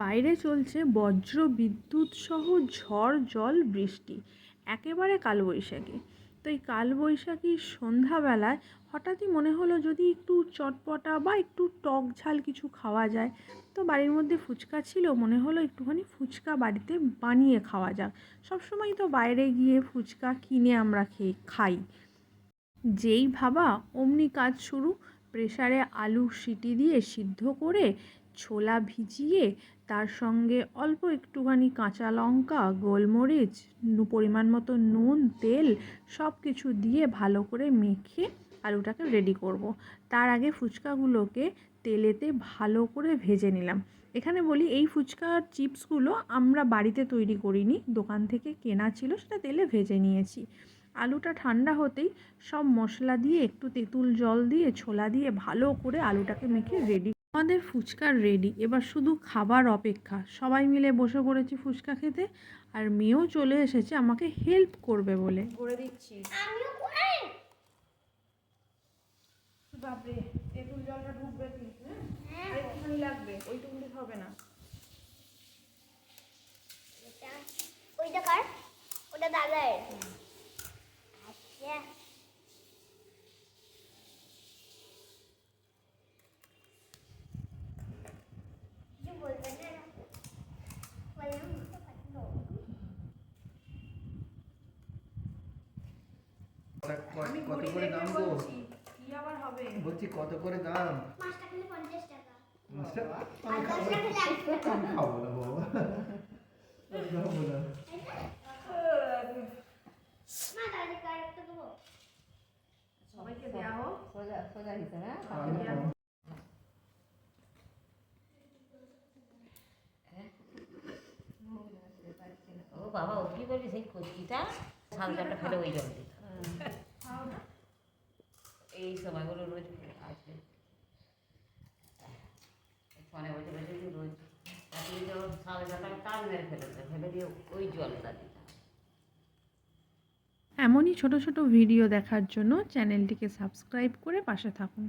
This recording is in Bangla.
বাইরে চলছে বজ্র বিদ্যুৎ সহ ঝড় জল বৃষ্টি, একেবারে কালবৈশাখী। তো এই কালবৈশাখীর সন্ধ্যাবেলায় হঠাৎই মনে হলো যদি একটু চটপটা বা একটু টক ঝাল কিছু খাওয়া যায়। তো বাড়ির মধ্যে ফুচকা ছিল, মনে হলো একটুখানি ফুচকা বাড়িতে বানিয়ে খাওয়া যাক। সবসময় তো বাইরে গিয়ে ফুচকা কিনে আমরা খাই। যেই ভাবা অমনি কাজ শুরু। প্রেসারে আলু সিটি দিয়ে সিদ্ধ করে ছোলা ভিজিয়ে তার সঙ্গে অল্প একটুখানি কাঁচা লঙ্কা, গোলমরিচ, পরিমাণ মতো নুন, তেল সব কিছু দিয়ে ভালো করে মেখে আলুটাকে রেডি করব। তার আগে ফুচকাগুলোকে তেলেতে ভালো করে ভেজে নিলাম। এখানে বলি, এই ফুচকার চিপসগুলো আমরা বাড়িতে তৈরি করিনি, দোকান থেকে কেনা ছিল, সেটা তেলে ভেজে নিয়েছি। আলুটা ঠান্ডা হতেই সব মশলা দিয়ে একটু তেঁতুল জল দিয়ে ছোলা দিয়ে ভালো করে আলুটাকে মেখে রেডি। আমাদের ফুচকা রেডি, এবার শুধু খাবার অপেক্ষা। সবাই মিলে বসে পড়েছি ফুচকা খেতে, আর মেয়েও চলে এসেছে আমাকে হেল্প করবে বলে। করে দিচ্ছি। বাপরে, তেঁতুল জলটা ঢুকবে কি? হ্যাঁ, আর একটুখানি লাগবে, ওইটুকুনি হবে না। ওইটা কার? ওটা দাদার। আচ্ছা, কিছু বলবেন না? কত করে দাম গো? কি আবার হবে? বলছি কত করে দাম? মাছটা খেলে 50 টাকা। আমি খাবো না বাবা, আমি খাবো না। মা দাদি কার একটা দেবো? সবাইকে দেওয়া হোক। সোজা হিসেবে। ও বাবা, ও কি বলবি, সেই কচকিটা সালটাটা ফেলে ওই জল দিত। এই সময়গুলো রোজ আসবে, ফোনে বসে বসে রোজ সালটাটা টান মেরে ফেলে দিয়ে ওই জলটা দিত। এমনই ছোট ছোট ভিডিও দেখার জন্য চ্যানেলটিকে সাবস্ক্রাইব করে পাশে থাকুন।